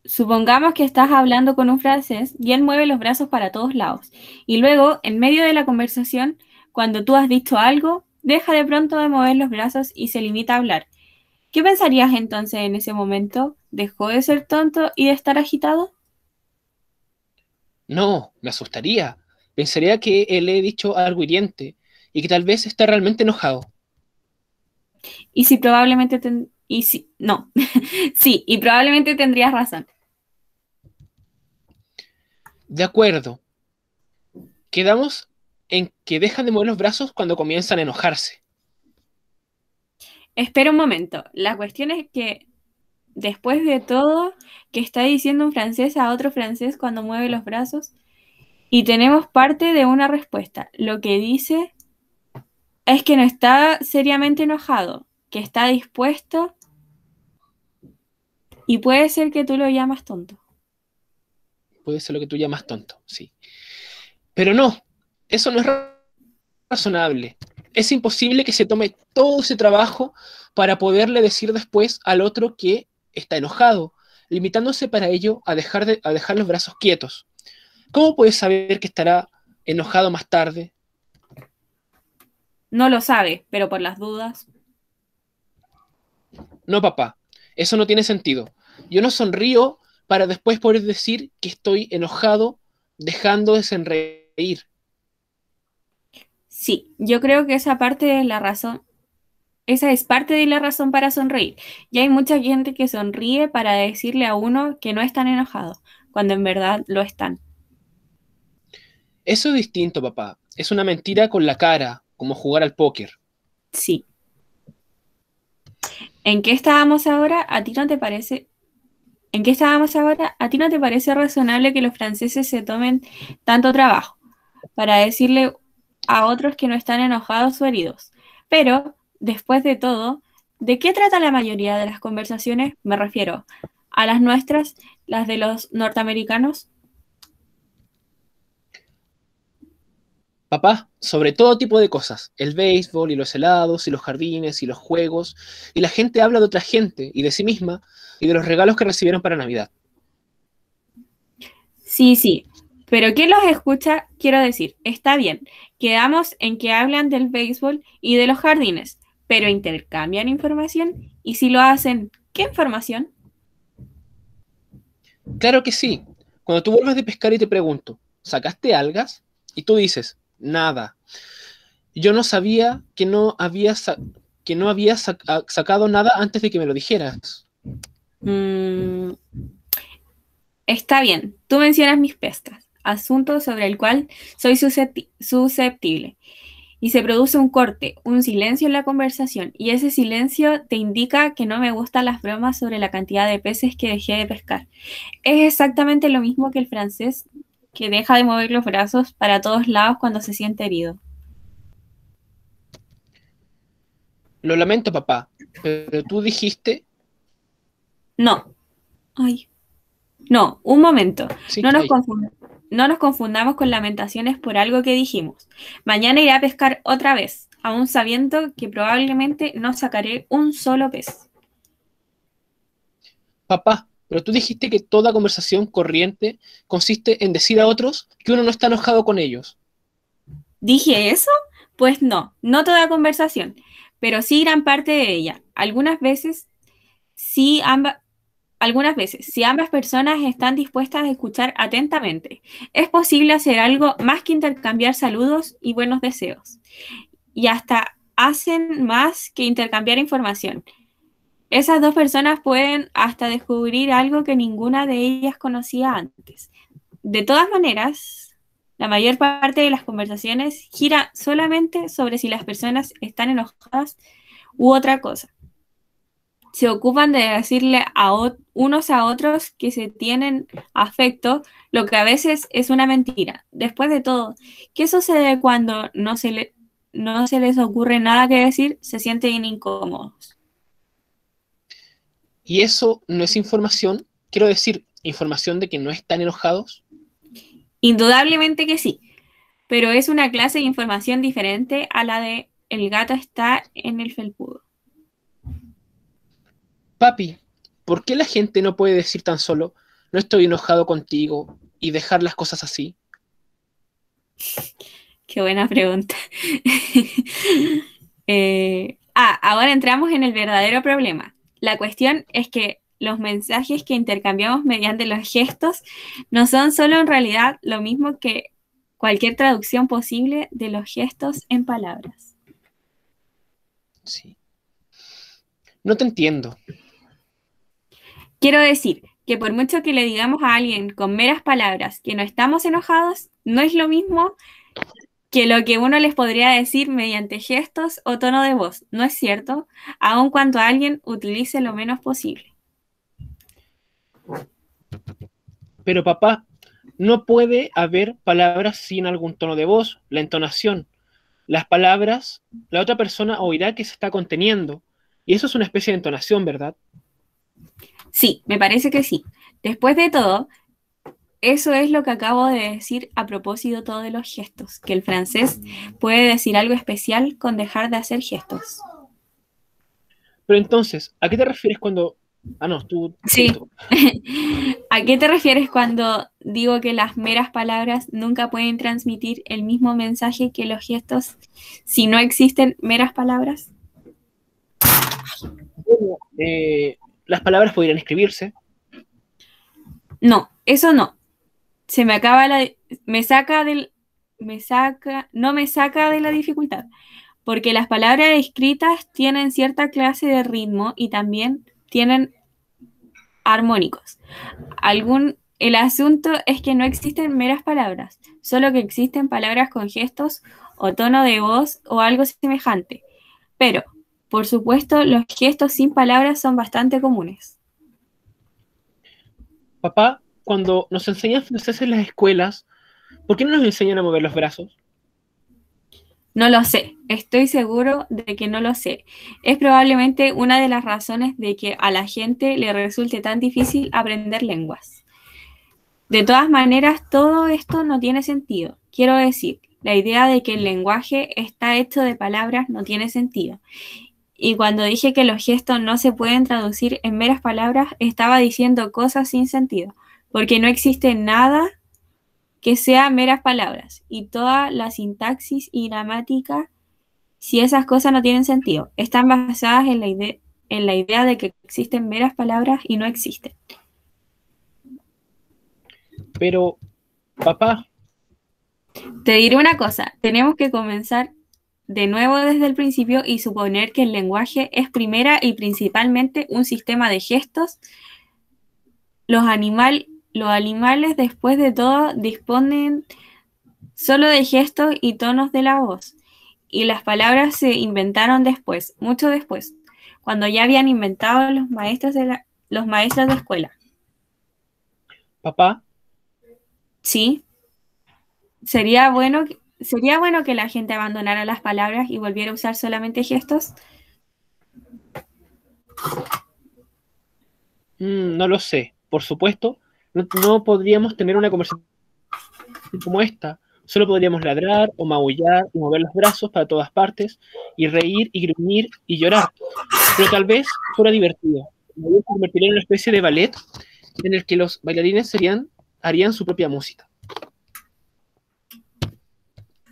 supongamos que estás hablando con un francés y él mueve los brazos para todos lados. Y luego, en medio de la conversación, cuando tú has dicho algo, deja de pronto de mover los brazos y se limita a hablar. ¿Qué pensarías entonces en ese momento? ¿Dejó de ser tonto y de estar agitado? No, me asustaría. Pensaría que le he dicho algo hiriente y que tal vez está realmente enojado. Y si probablemente y si no. Sí, y probablemente tendrías razón. De acuerdo. Quedamos en que dejan de mover los brazos cuando comienzan a enojarse. Espera un momento. La cuestión es que después de todo que está diciendo un francés a otro francés cuando mueve los brazos, y tenemos parte de una respuesta. Lo que dice es que no está seriamente enojado, que está dispuesto y puede ser que tú lo llamas tonto. Puede ser lo que tú llamas tonto, sí. Pero no, eso no es razonable. Es imposible que se tome todo ese trabajo para poderle decir después al otro que está enojado, limitándose para ello a dejar los brazos quietos. ¿Cómo puedes saber que estará enojado más tarde? No lo sabe, pero por las dudas. No, papá, eso no tiene sentido. Yo no sonrío para después poder decir que estoy enojado, dejando de sonreír. Sí, yo creo que esa parte de la razón, esa es parte de la razón para sonreír. Y hay mucha gente que sonríe para decirle a uno que no están enojados, cuando en verdad lo están. Eso es distinto, papá. Es una mentira con la cara, como jugar al póker. Sí. ¿En qué estábamos ahora? ¿A ti no te parece? ¿En qué estábamos ahora? ¿A ti no te parece razonable que los franceses se tomen tanto trabajo para decirle a otros que no están enojados o heridos? Pero, después de todo, ¿de qué trata la mayoría de las conversaciones? Me refiero, a las nuestras, las de los norteamericanos? Papá, sobre todo tipo de cosas, el béisbol y los helados y los jardines y los juegos, y la gente habla de otra gente y de sí misma y de los regalos que recibieron para Navidad. Sí, sí, pero ¿quién los escucha? Quiero decir, está bien, quedamos en que hablan del béisbol y de los jardines, pero intercambian información y si lo hacen, ¿qué información? Claro que sí. Cuando tú vuelves de pescar y te pregunto, ¿sacaste algas? Y tú dices, nada. Yo no sabía que no había sacado nada antes de que me lo dijeras. Mm, está bien, tú mencionas mis pescas, asunto sobre el cual soy susceptible. Y se produce un corte, un silencio en la conversación, y ese silencio te indica que no me gustan las bromas sobre la cantidad de peces que dejé de pescar. Es exactamente lo mismo que el francés que deja de mover los brazos para todos lados cuando se siente herido. Lo lamento, papá, pero tú dijiste... No, ay, no, un momento. Sí, No nos calla. no nos confundamos con lamentaciones por algo que dijimos. Mañana iré a pescar otra vez, aún sabiendo que probablemente no sacaré un solo pez. Papá, pero tú dijiste que toda conversación corriente consiste en decir a otros que uno no está enojado con ellos. ¿Dije eso? Pues no, no toda conversación, pero sí gran parte de ella. Sí, algunas veces, si ambas personas están dispuestas a escuchar atentamente, es posible hacer algo más que intercambiar saludos y buenos deseos. Y hasta hacen más que intercambiar información. Esas dos personas pueden hasta descubrir algo que ninguna de ellas conocía antes. De todas maneras, la mayor parte de las conversaciones gira solamente sobre si las personas están enojadas u otra cosa. Se ocupan de decirle unos a otros que se tienen afecto, lo que a veces es una mentira. Después de todo, ¿qué sucede cuando no se les ocurre nada que decir? Se sienten incómodos. Y eso no es información, quiero decir, información de que no están enojados. Indudablemente que sí, pero es una clase de información diferente a la de el gato está en el felpudo. Papi, ¿por qué la gente no puede decir tan solo, no estoy enojado contigo y dejar las cosas así? Qué buena pregunta. Ahora entramos en el verdadero problema. La cuestión es que los mensajes que intercambiamos mediante los gestos no son solo en realidad lo mismo que cualquier traducción posible de los gestos en palabras. Sí. No te entiendo. Quiero decir que por mucho que le digamos a alguien con meras palabras que no estamos enojados, no es lo mismo que lo que uno les podría decir mediante gestos o tono de voz, ¿no es cierto? Aun cuando alguien utilice lo menos posible. Pero papá, no puede haber palabras sin algún tono de voz, la entonación. Las palabras, la otra persona oirá que se está conteniendo. Y eso es una especie de entonación, ¿verdad? Sí, me parece que sí. Después de todo, eso es lo que acabo de decir a propósito todo de los gestos, que el francés puede decir algo especial con dejar de hacer gestos. Pero entonces, ¿a qué te refieres cuando... Ah, no, Sí. tú. ¿A qué te refieres cuando digo que las meras palabras nunca pueden transmitir el mismo mensaje que los gestos si no existen meras palabras? Las palabras podrían escribirse. No, eso no. Se me acaba no me saca de la dificultad, porque las palabras escritas tienen cierta clase de ritmo y también tienen armónicos. El asunto es que no existen meras palabras, solo que existen palabras con gestos o tono de voz o algo semejante. Pero, por supuesto, los gestos sin palabras son bastante comunes. Papá, cuando nos enseñan francés en las escuelas, ¿por qué no nos enseñan a mover los brazos? No lo sé, estoy seguro de que no lo sé. Es probablemente una de las razones de que a la gente le resulte tan difícil aprender lenguas. De todas maneras, todo esto no tiene sentido. Quiero decir, la idea de que el lenguaje está hecho de palabras no tiene sentido. Y cuando dije que los gestos no se pueden traducir en meras palabras, estaba diciendo cosas sin sentido, porque no existe nada que sea meras palabras, y toda la sintaxis y gramática, si esas cosas no tienen sentido, están basadas en la idea de que existen meras palabras y no existen. Pero, papá, Te diré una cosa, tenemos que comenzar de nuevo desde el principio y suponer que el lenguaje es primera y principalmente un sistema de gestos. Los animales, después de todo, disponen solo de gestos y tonos de la voz, y las palabras se inventaron después, mucho después, cuando ya habían inventado los maestros de escuela. papá, Sí, sería bueno que la gente abandonara las palabras y volviera a usar solamente gestos. no lo sé. Por supuesto, no podríamos tener una conversación como esta. Solo podríamos ladrar o maullar y mover los brazos para todas partes y reír y gruñir y llorar. Pero tal vez fuera divertido. Se convertiría en una especie de ballet en el que los bailarines harían su propia música.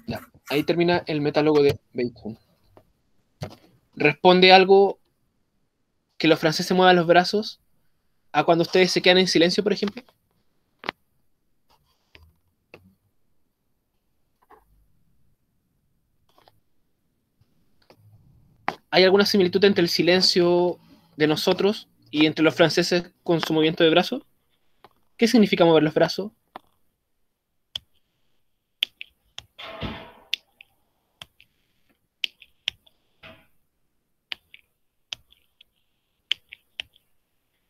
Ya, ahí termina el metálogo de Bacon. ¿Responde algo que los franceses muevan los brazos a cuando ustedes se quedan en silencio, por ejemplo? ¿Hay alguna similitud entre el silencio de nosotros y entre los franceses con su movimiento de brazos? ¿Qué significa mover los brazos?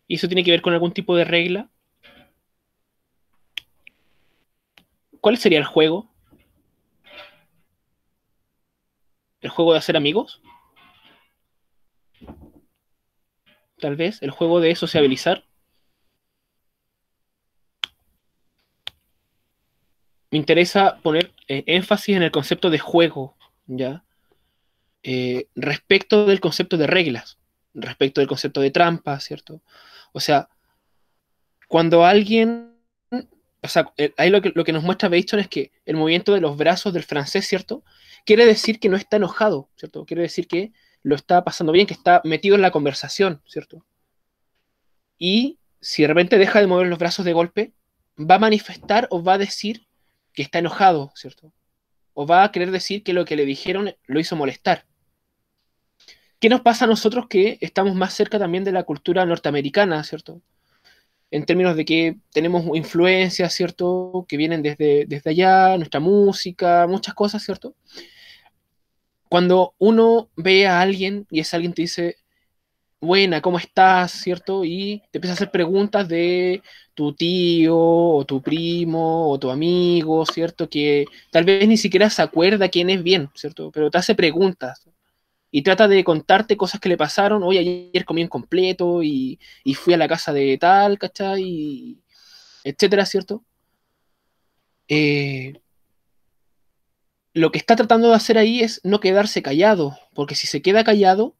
¿Y eso tiene que ver con algún tipo de regla? ¿Cuál sería el juego? ¿El juego de hacer amigos? Tal vez. ¿El juego de sociabilizar? Me interesa poner énfasis en el concepto de juego, ¿ya? Respecto del concepto de reglas, respecto del concepto de trampa, ¿cierto? O sea, cuando alguien, o sea, ahí lo que nos muestra Bacon es que el movimiento de los brazos del francés, ¿cierto? Quiere decir que no está enojado, ¿cierto? Quiere decir que lo está pasando bien, que está metido en la conversación, ¿cierto? Y si de repente deja de mover los brazos de golpe, va a manifestar o va a decir que está enojado, ¿cierto? O va a querer decir que lo que le dijeron lo hizo molestar. ¿Qué nos pasa a nosotros que estamos más cerca también de la cultura norteamericana, ¿cierto? En términos de que tenemos influencias, ¿cierto? Que vienen desde allá, nuestra música, muchas cosas, ¿cierto? Cuando uno ve a alguien y ese alguien te dice, buena, ¿cómo estás? ¿Cierto? Y te empieza a hacer preguntas de tu tío, o tu primo, o tu amigo, ¿cierto? Que tal vez ni siquiera se acuerda quién es bien, ¿cierto? Pero te hace preguntas y trata de contarte cosas que le pasaron. Hoy ayer comí en completo y fui a la casa de tal, ¿cachai? Y etcétera, ¿cierto? Eh, lo que está tratando de hacer ahí es no quedarse callado, porque si se queda callado,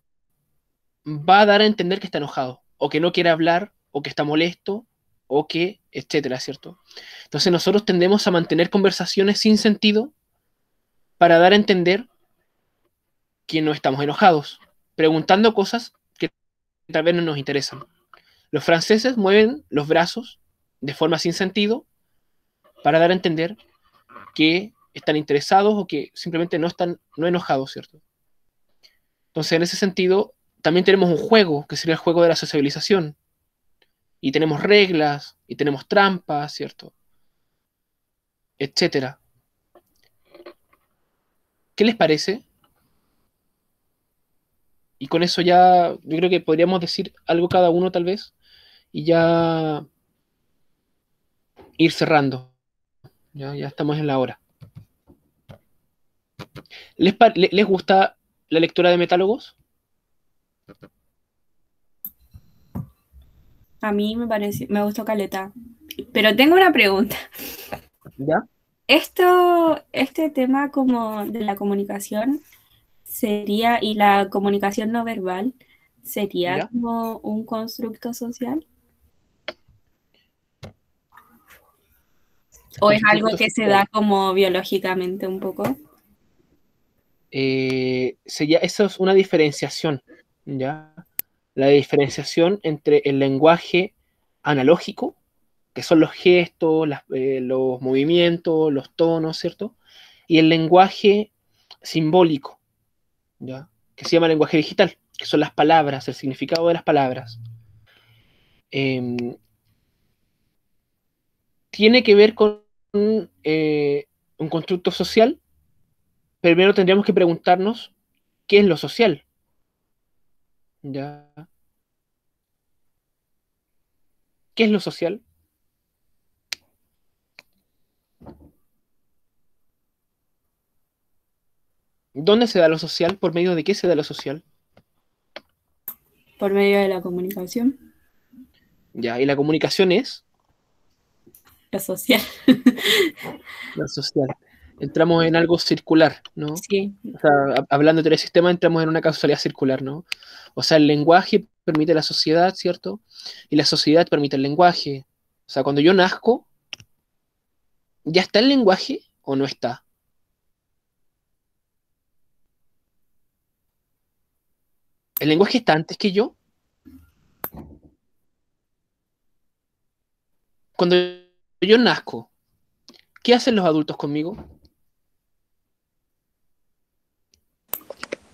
va a dar a entender que está enojado, o que no quiere hablar, o que está molesto, o que, etcétera, ¿cierto? Entonces nosotros tendemos a mantener conversaciones sin sentido para dar a entender que no estamos enojados, preguntando cosas que tal vez no nos interesan. Los franceses mueven los brazos de forma sin sentido para dar a entender que están interesados o que simplemente no están no enojados, ¿cierto? Entonces, en ese sentido, también tenemos un juego, que sería el juego de la sociabilización. Y tenemos reglas, y tenemos trampas, ¿cierto? Etcétera. ¿Qué les parece? Y con eso ya, yo creo que podríamos decir algo cada uno tal vez, y ya ir cerrando. Ya estamos en la hora. ¿Les gusta la lectura de Metálogos? A mí me gustó caleta. Pero tengo una pregunta. ¿Ya? Este tema como de la comunicación sería, y la comunicación no verbal, ¿sería ¿Ya? como un constructo social? ¿O es algo Constructo que se social. da como biológicamente un poco? Eso es una diferenciación, ¿ya? La diferenciación entre el lenguaje analógico, que son los gestos, los movimientos, los tonos, ¿cierto? Y el lenguaje simbólico, ¿ya? Que se llama lenguaje digital, que son las palabras, el significado de las palabras. Tiene que ver con un constructo social. Primero tendríamos que preguntarnos qué es lo social, ¿ya? ¿Qué es lo social? ¿Dónde se da lo social? ¿Por medio de qué se da lo social? Por medio de la comunicación, ¿Ya? Y la comunicación es lo social. la social. Entramos en algo circular, ¿no? Sí, O sea, hablando de teoría de sistema, entramos en una causalidad circular, ¿no? O sea, el lenguaje permite la sociedad, ¿cierto? Y la sociedad permite el lenguaje. O sea, cuando yo nazco, ¿ya está el lenguaje o no está? ¿El lenguaje está antes que yo? Cuando yo nazco, ¿qué hacen los adultos conmigo?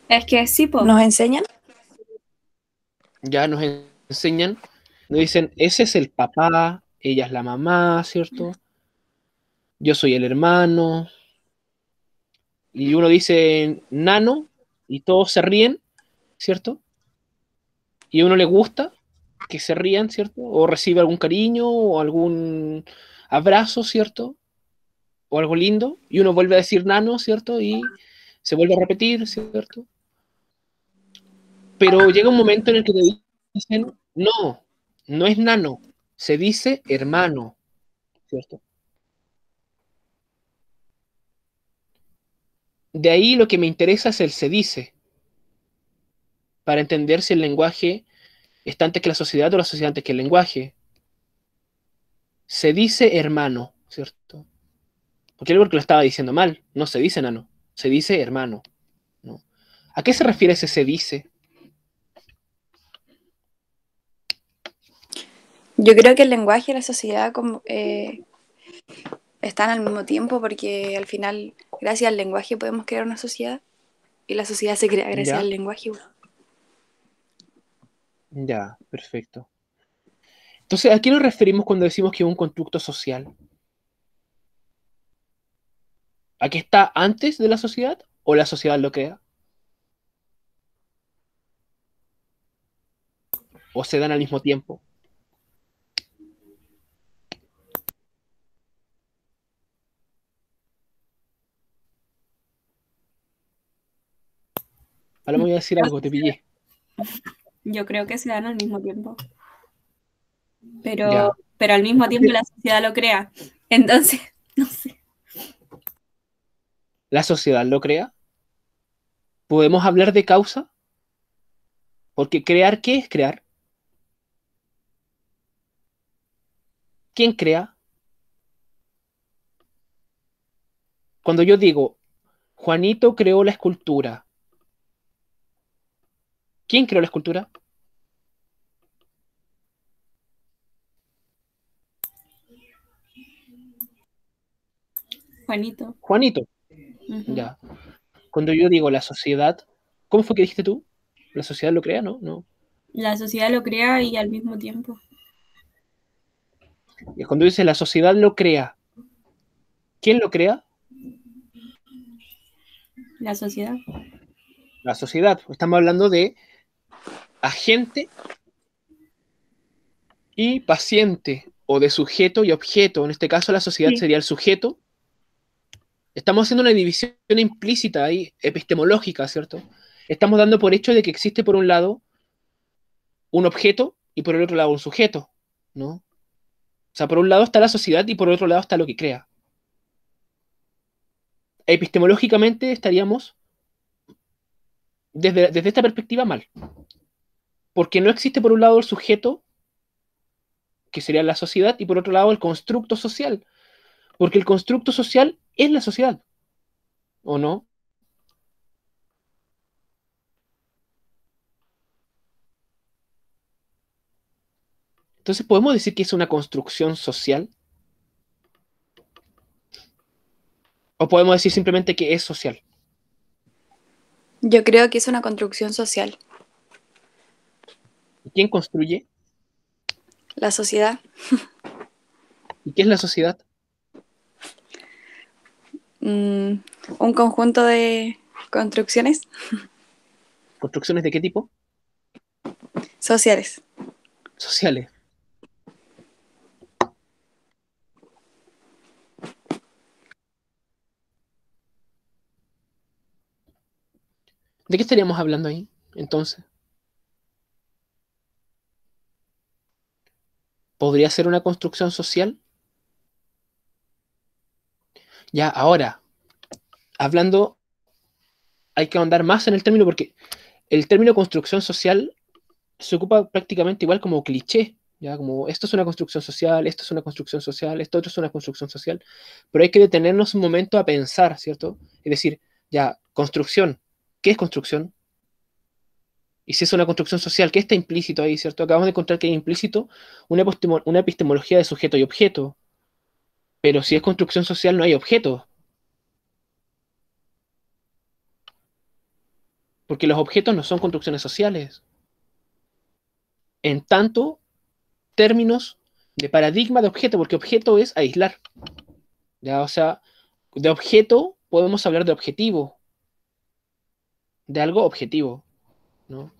es que sí, po. ¿Nos enseñan? Ya nos enseñan, nos dicen, ese es el papá, ella es la mamá, ¿cierto? Yo soy el hermano, y uno dice nano, y todos se ríen, ¿cierto? Y a uno le gusta que se rían, ¿cierto? O recibe algún cariño, o algún abrazo, ¿cierto? O algo lindo, y uno vuelve a decir nano, ¿cierto? Y se vuelve a repetir, ¿cierto? Pero llega un momento en el que te dicen, no, no es nano, se dice hermano, ¿cierto? De ahí lo que me interesa es el se dice, para entender si el lenguaje está antes que la sociedad o la sociedad antes que el lenguaje. Se dice hermano, ¿cierto? Porque algo que lo estaba diciendo mal, no se dice nano, se dice hermano, ¿no? ¿A qué se refiere ese se dice? Yo creo que el lenguaje y la sociedad están al mismo tiempo porque al final, gracias al lenguaje podemos crear una sociedad y la sociedad se crea gracias Ya, al lenguaje. ya, perfecto. Entonces, ¿a qué nos referimos cuando decimos que es un constructo social? ¿A qué está antes de la sociedad o la sociedad lo crea? ¿O se dan al mismo tiempo? Ahora me voy a decir algo, te pillé. Yo creo que se dan al mismo tiempo. Ya. Pero al mismo tiempo la sociedad lo crea. Entonces, no sé. ¿La sociedad lo crea? ¿Podemos hablar de causa? Porque crear, ¿qué es crear? ¿Quién crea? Cuando yo digo, Juanito creó la escultura, ¿quién creó la escultura? Juanito. Juanito. Ujú. Ya. Cuando yo digo la sociedad, ¿cómo fue que dijiste tú? ¿La sociedad lo crea? No, no. La sociedad lo crea y al mismo tiempo. Y cuando dices la sociedad lo crea, ¿quién lo crea? La sociedad. La sociedad. Estamos hablando de agente y paciente, o de sujeto y objeto. En este caso, la sociedad Sí. sería el sujeto Estamos haciendo una división implícita ahí, epistemológica, ¿cierto? Estamos dando por hecho de que existe por un lado un objeto y por el otro lado un sujeto, ¿no? O sea, por un lado está la sociedad y por otro lado está lo que crea. Epistemológicamente estaríamos, desde esta perspectiva, mal. Porque no existe por un lado el sujeto, que sería la sociedad, y por otro lado el constructo social. Porque el constructo social es la sociedad, ¿o no? Entonces, ¿podemos decir que es una construcción social? ¿O podemos decir simplemente que es social? Yo creo que es una construcción social. ¿Y quién construye? La sociedad. ¿Y qué es la sociedad? Un conjunto de construcciones ¿Construcciones de qué tipo? sociales. Sociales. ¿De qué estaríamos hablando ahí, entonces? ¿Podría ser una construcción social? Ya, ahora, hablando, hay que ahondar más en el término porque el término construcción social se ocupa prácticamente igual como cliché, ya como esto es una construcción social, esto es una construcción social, esto otro es una construcción social, pero hay que detenernos un momento a pensar, ¿cierto? Es decir, ya, construcción, ¿qué es construcción? Y si es una construcción social, ¿qué está implícito ahí, ¿cierto? Acabamos de encontrar que hay implícito una epistemología de sujeto y objeto, pero si es construcción social no hay objeto, porque los objetos no son construcciones sociales. En tanto, términos de paradigma de objeto, porque objeto es aislar, ¿ya? O sea, de objeto podemos hablar de objetivo, de algo objetivo, ¿no?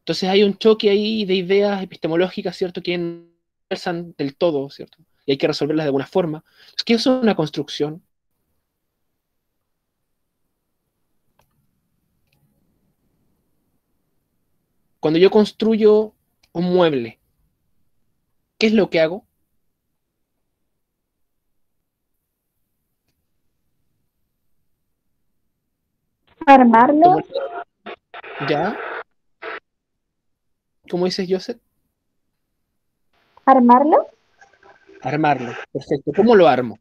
Entonces hay un choque ahí de ideas epistemológicas, ¿cierto? Que no conversan del todo, ¿cierto? Y hay que resolverlas de alguna forma. ¿Qué es una construcción? Cuando yo construyo un mueble, ¿qué es lo que hago? Armarlo, Tomo- ¿Ya? ¿Cómo dices, Joseph? armarlo, Armarlo. Perfecto. ¿Cómo lo armo?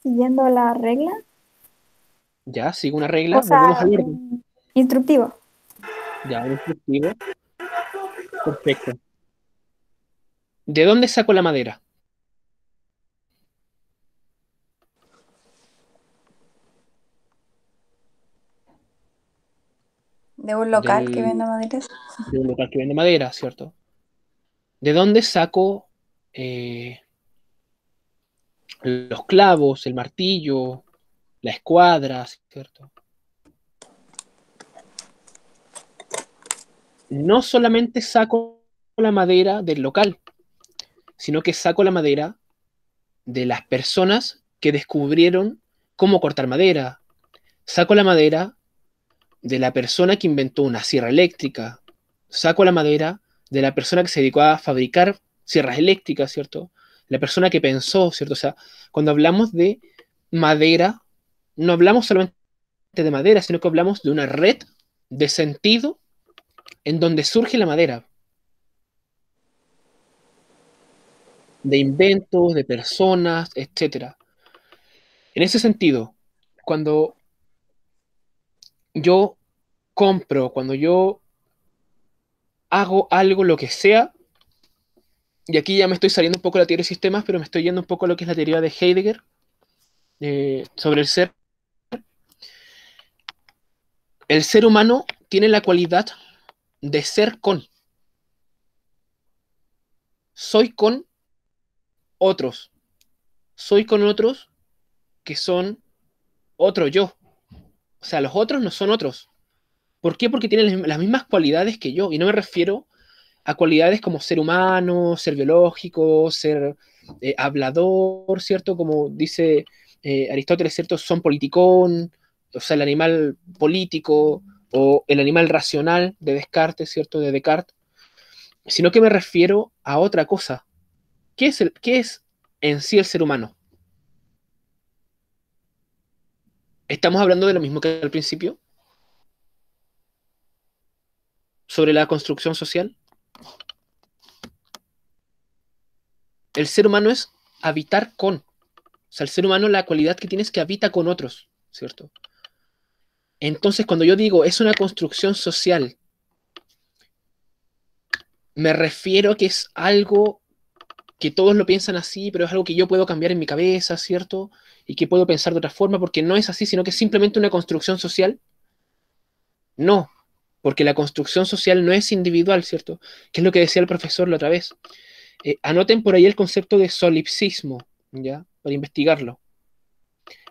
siguiendo la regla, Ya, sigo una regla, o volvemos sea, al orden. instructivo. Ya, un instructivo. Perfecto. ¿De dónde saco la madera? De un local que Del, venda maderas. de un local que vende madera, ¿cierto? ¿De dónde saco eh, los clavos, el martillo, la escuadra, ¿cierto? No solamente saco la madera del local, sino que saco la madera de las personas que descubrieron cómo cortar madera. Saco la madera de la persona que inventó una sierra eléctrica. Saco la madera de la persona que se dedicó a fabricar sierras eléctricas, ¿cierto? La persona que pensó, ¿cierto? O sea, cuando hablamos de madera, no hablamos solamente de madera, sino que hablamos de una red de sentido en donde surge la madera, de inventos, de personas, etcétera. En ese sentido, cuando yo compro, cuando yo hago algo, lo que sea, y aquí ya me estoy saliendo un poco de la teoría de sistemas, pero me estoy yendo un poco a lo que es la teoría de Heidegger sobre el ser. El ser humano tiene la cualidad de ser con. Soy con otros. Soy con otros que son otro yo. O sea, los otros no son otros. ¿Por qué? Porque tienen las mismas cualidades que yo. Y no me refiero a cualidades como ser humano, ser biológico, ser hablador, ¿cierto? Como dice Aristóteles, ¿cierto? Son politicón, o sea, el animal político, o el animal racional de Descartes, ¿cierto? De Descartes, sino que me refiero a otra cosa. ¿Qué es en sí el ser humano? ¿Estamos hablando de lo mismo que al principio? ¿Sobre la construcción social? El ser humano es habitar con. O sea, el ser humano, la cualidad que tiene es que habita con otros, ¿cierto? Entonces, cuando yo digo es una construcción social, me refiero a que es algo que todos lo piensan así, pero es algo que yo puedo cambiar en mi cabeza, ¿cierto? Y que puedo pensar de otra forma, porque no es así, sino que es simplemente una construcción social. No, porque la construcción social no es individual, ¿cierto? Que es lo que decía el profesor la otra vez. Anoten por ahí el concepto de solipsismo, ¿ya? Para investigarlo.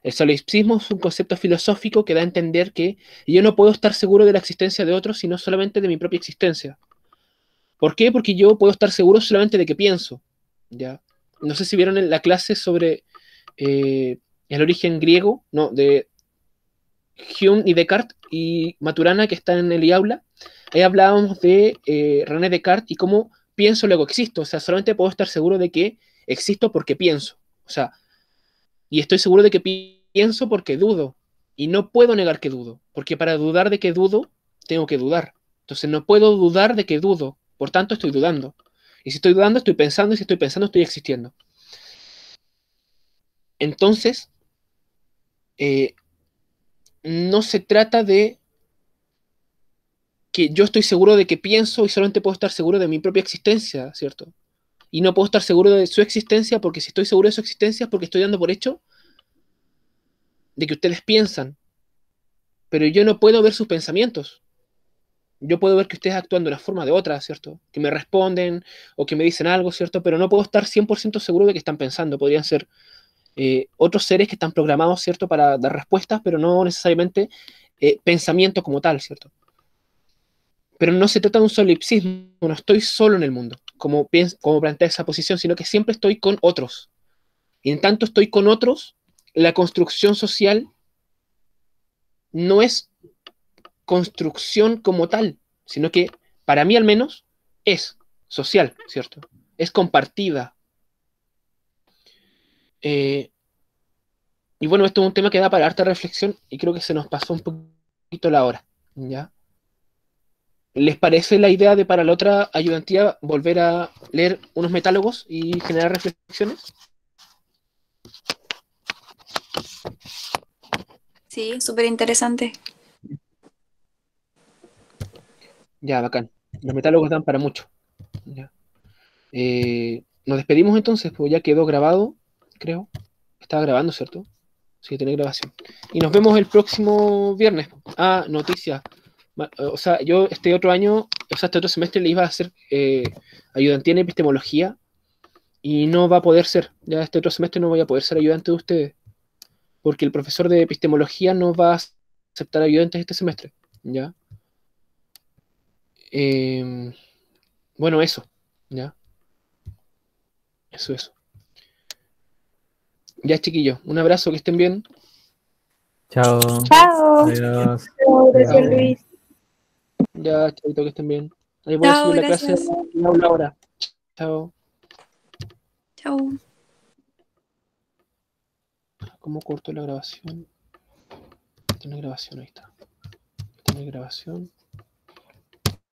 El solipsismo es un concepto filosófico que da a entender que yo no puedo estar seguro de la existencia de otros, sino solamente de mi propia existencia. ¿Por qué? Porque yo puedo estar seguro solamente de que pienso, ¿ya? No sé si vieron en la clase sobre el origen griego, no, de Hume y Descartes y Maturana, que está en el aula. Ahí hablábamos de René Descartes y cómo pienso, luego existo. O sea, solamente puedo estar seguro de que existo porque pienso. O sea, y estoy seguro de que pienso porque dudo. Y no puedo negar que dudo, porque para dudar de que dudo, tengo que dudar. Entonces no puedo dudar de que dudo, por tanto estoy dudando. Y si estoy dudando, estoy pensando, y si estoy pensando, estoy existiendo. Entonces, eh, no se trata de que yo estoy seguro de que pienso y solamente puedo estar seguro de mi propia existencia, ¿cierto? Y no puedo estar seguro de su existencia porque si estoy seguro de su existencia es porque estoy dando por hecho de que ustedes piensan, pero yo no puedo ver sus pensamientos. Yo puedo ver que ustedes actúan de una forma o de otra, ¿cierto? Que me responden o que me dicen algo, ¿cierto? Pero no puedo estar 100% seguro de que están pensando. Podrían ser otros seres que están programados, ¿cierto? Para dar respuestas, pero no necesariamente pensamiento como tal, ¿cierto? Pero no se trata de un solipsismo, no estoy solo en el mundo, como plantea esa posición, sino que siempre estoy con otros. Y en tanto estoy con otros, la construcción social no es construcción como tal, sino que para mí al menos es social, ¿cierto? Es compartida. Eh, y bueno, esto es un tema que da para harta reflexión y creo que se nos pasó un poquito la hora, ¿ya? ¿Les parece la idea de para la otra ayudantía volver a leer unos metálogos y generar reflexiones? Sí, súper interesante. Ya, bacán. Los metálogos dan para mucho. Ya. Nos despedimos entonces, pues ya quedó grabado, creo. Estaba grabando, ¿cierto? Sí, tiene grabación. Y nos vemos el próximo viernes. Ah, noticia. O sea, yo este otro año, o sea, este otro semestre le iba a hacer ayudantía en epistemología y no va a poder ser. Ya este otro semestre no voy a poder ser ayudante de ustedes porque el profesor de epistemología no va a aceptar ayudantes este semestre. ¿Ya? Eh, bueno, eso. ¿Ya? Eso. Ya, chiquillos. Un abrazo, que estén bien. Chao. Chao. Adiós. Gracias, Chao. Luis. Ya, chavito, que estén bien. Ahí voy a Chao, subir la clase gracias. y hablo ahora. Chao. Chao. ¿Cómo corto la grabación? Tiene grabación, ahí está. Tiene grabación.